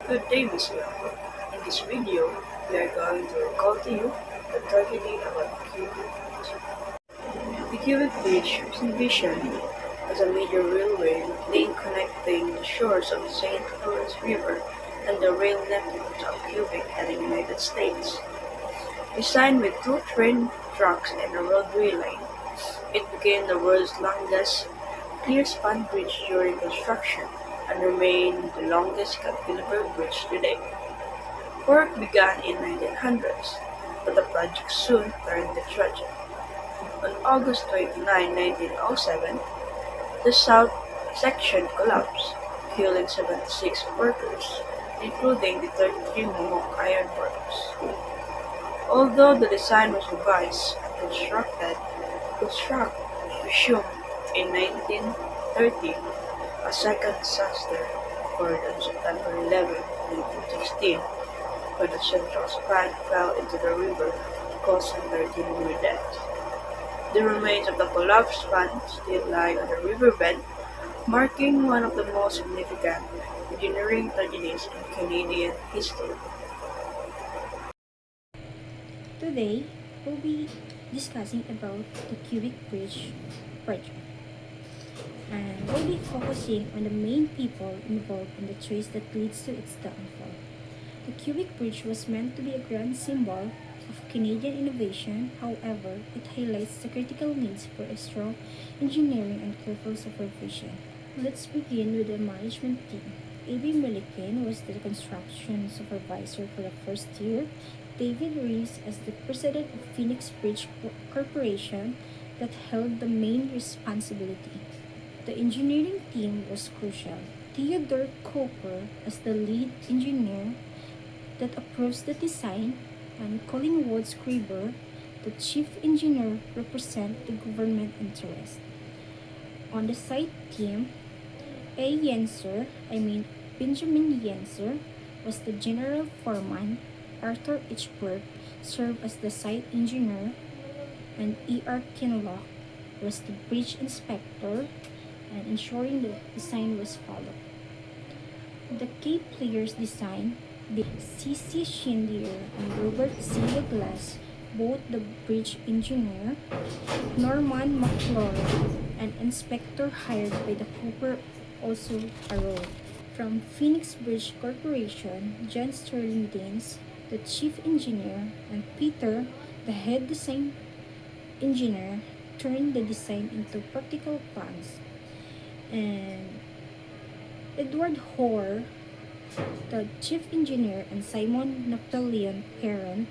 Good day, Miss Young. In this video, we are going to recall to you the tragedy about the Quebec Bridge. The Quebec Bridge was envisioned as a major railway link connecting the shores of the St. Lawrence River and the rail networks of Quebec and the United States. Designed with two train tracks and a roadway line, it became the world's longest clear-span bridge during construction and remained the longest cantilever bridge today. Work began in 1900s, but the project soon turned to tragedy. On August 29, 1907, the south section collapsed, killing 76 workers, including the 33 Mohawk Iron Works. Although the design was revised and construct resumed in 1930, a second disaster occurred on September 11, 1916, when the central span fell into the river, causing 13 more deaths. The remains of the collapsed span still lie on the riverbed, marking one of the most significant engineering tragedies in Canadian history. Today, we'll be discussing about the Quebec Bridge project, and we'll be focusing on the main people involved in the trace that leads to its downfall. The Quebec Bridge was meant to be a grand symbol of Canadian innovation. However, it highlights the critical needs for a strong engineering and careful supervision. Let's begin with the management team. A.B. Milliken was the construction supervisor for the first year. David Rees as the president of Phoenix Bridge Corporation that held the main responsibility. The engineering team was crucial. Theodore Cooper as the lead engineer that approves the design, and Collingwood Scriber, the chief engineer, represent the government interest. On the site team, Benjamin Yenser was the general foreman. Arthur H. Burke served as the site engineer, and E.R. Kinloch was the bridge inspector and ensuring the design was followed. The key players design the C.C. Shindier and Robert C. Douglas, both the bridge engineer, Norman McClure, an inspector hired by the Cooper, also arrived. From Phoenix Bridge Corporation, John Sterling Daines, the chief engineer, and Peter, the head design engineer, turned the design into practical plans. And Edward Hoare, the chief engineer, and Simon Napoleon Perrin,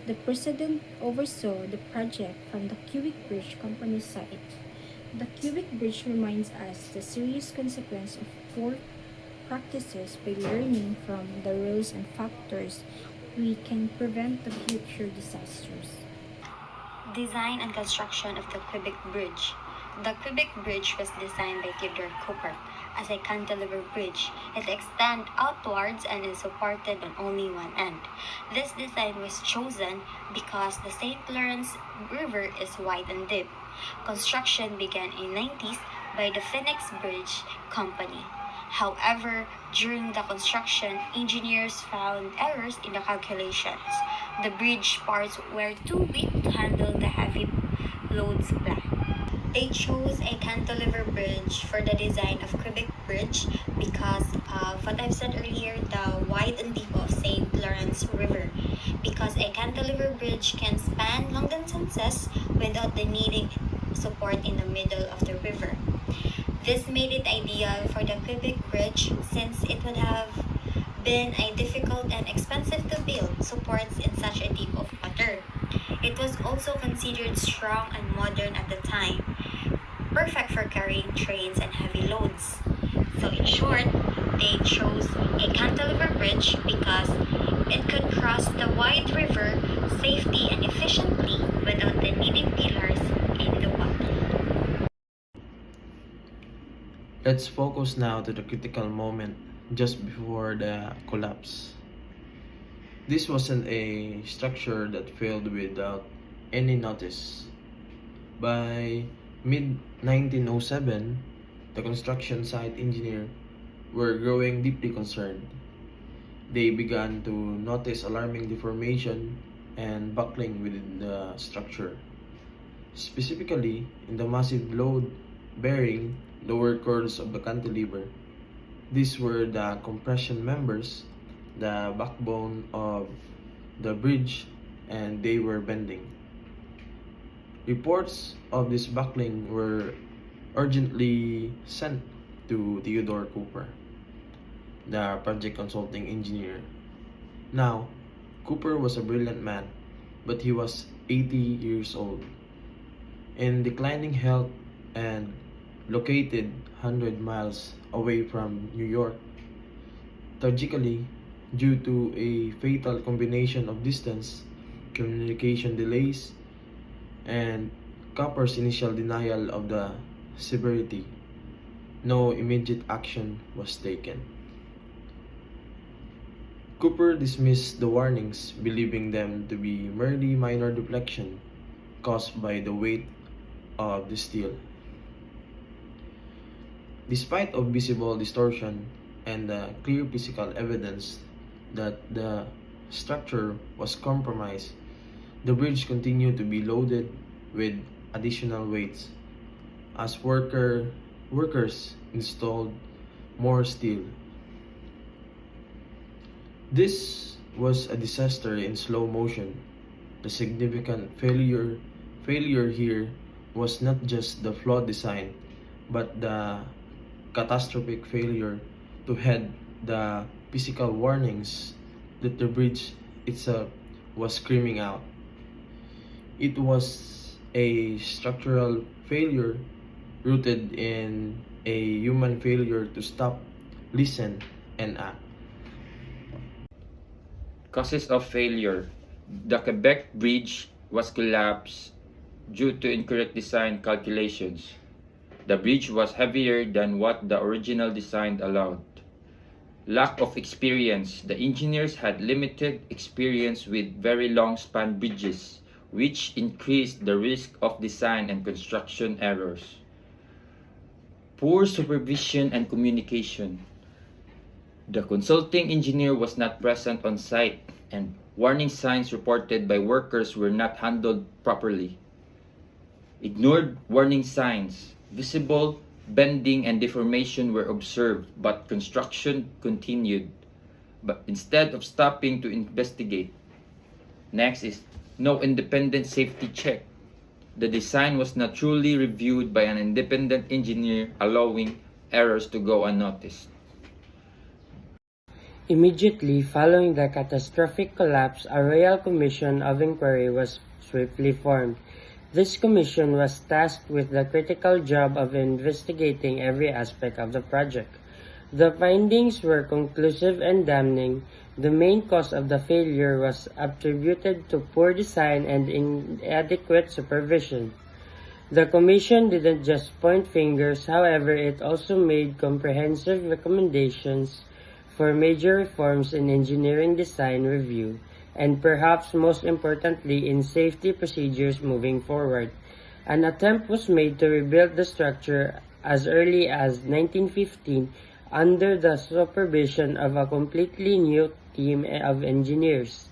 the president, oversaw the project from the Quebec Bridge Company side. The Quebec Bridge reminds us the serious consequence of poor practices. By learning from the rules and factors, we can prevent the future disasters. Design and construction of the Quebec Bridge. The Quebec Bridge was designed by Theodore Cooper as a cantilever bridge. It extends outwards and is supported on only one end. This design was chosen because the St. Lawrence River is wide and deep. Construction began in 90s by the Phoenix Bridge Company. However, during the construction, engineers found errors in the calculations. The bridge parts were too weak to handle the heavy loads planned. They chose a cantilever bridge for the design of Quebec Bridge because of what I've said earlier, the wide and deep of St. Lawrence River. Because a cantilever bridge can span long distances without the needing support in the middle of the river. This made it ideal for the Quebec Bridge since it would have been a difficult and expensive to build supports in such a deep of water. It was also considered strong and modern at the time, perfect for carrying trains and heavy loads. So in short, they chose a cantilever bridge because it could cross the wide river safely and efficiently without the needing pillars in the water. Let's focus now to the critical moment just before the collapse. This wasn't a structure that failed without any notice. By mid 1907, the construction site engineer were growing deeply concerned. they began to notice alarming deformation and buckling within the structure, specifically in the massive load bearing lower curls of the cantilever. These were the compression members, the backbone of the bridge, and they were bending. Reports of this buckling were urgently sent to Theodore Cooper, the project consulting engineer. Now, Cooper was a brilliant man, but he was 80 years old, in declining health, and located 100 miles away from New York. Tragically, due to a fatal combination of distance, communication delays, and Copper's initial denial of the severity, no immediate action was taken. Cooper dismissed the warnings, believing them to be merely minor deflection caused by the weight of the steel. Despite of visible distortion and the clear physical evidence that the structure was compromised, the bridge continued to be loaded with additional weights as workers installed more steel. This was a disaster in slow motion. The significant failure here was not just the flawed design, but the catastrophic failure to heed the physical warnings that the bridge itself was screaming out. It was a structural failure rooted in a human failure to stop, listen, and act. Causes of failure. The Quebec Bridge was collapsed due to incorrect design calculations. The bridge was heavier than what the original design allowed. Lack of experience. The engineers had limited experience with very long span bridges, which increased the risk of design and construction errors. Poor supervision and communication. The consulting engineer was not present on site, and warning signs reported by workers were not handled properly. Ignored warning signs. Visible bending and deformation were observed, but construction continued. But instead of stopping to investigate. Next is no independent safety check. The design was not truly reviewed by an independent engineer, allowing errors to go unnoticed. Immediately following the catastrophic collapse, a Royal Commission of Inquiry was swiftly formed. This commission was tasked with the critical job of investigating every aspect of the project. The findings were conclusive and damning. The main cause of the failure was attributed to poor design and inadequate supervision. The commission didn't just point fingers, however, it also made comprehensive recommendations for major reforms in engineering design review, and perhaps most importantly in safety procedures moving forward. An attempt was made to rebuild the structure as early as 1915 under the supervision of a completely new team of engineers,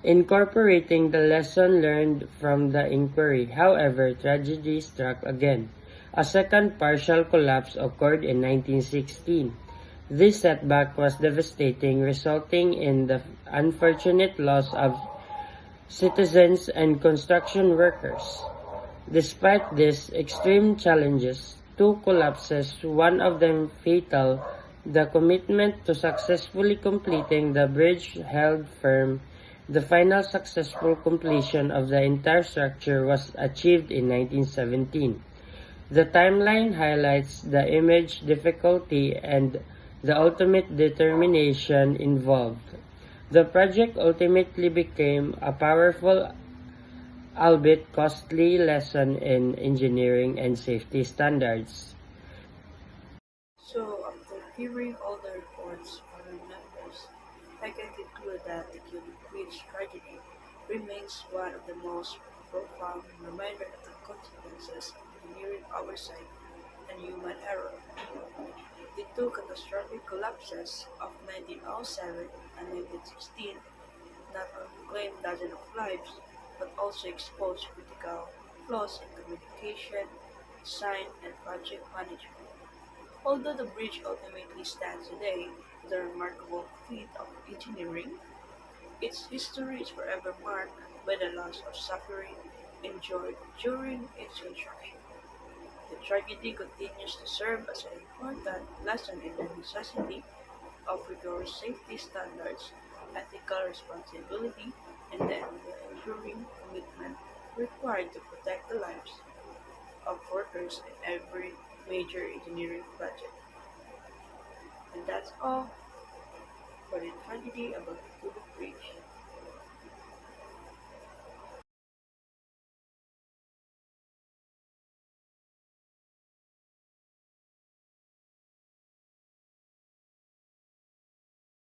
incorporating the lesson learned from the inquiry. However, tragedy struck again. A second partial collapse occurred in 1916. This setback was devastating, resulting in the unfortunate loss of citizens and construction workers. Despite these extreme challenges, two collapses, one of them fatal, the commitment to successfully completing the bridge held firm. The final successful completion of the entire structure was achieved in 1917. The timeline highlights the immense difficulty and the ultimate determination involved. The project ultimately became a powerful, albeit costly, lesson in engineering and safety standards. So, after hearing all the reports from members, I can conclude that the Quebec Bridge tragedy remains one of the most profound reminders of the consequences of engineering oversight and human error. The two catastrophic collapses of 1907 and 1916 not only claimed dozens of lives, but also exposed critical flaws in communication, design, and project management. Although the bridge ultimately stands today as a remarkable feat of engineering, its history is forever marked by the loss of suffering endured during its construction. The tragedy continues to serve as an important lesson in the necessity of rigorous safety standards, ethical responsibility, and the enduring commitment required to protect the lives of workers in every major engineering project. And that's all for the tragedy about the Quebec Bridge.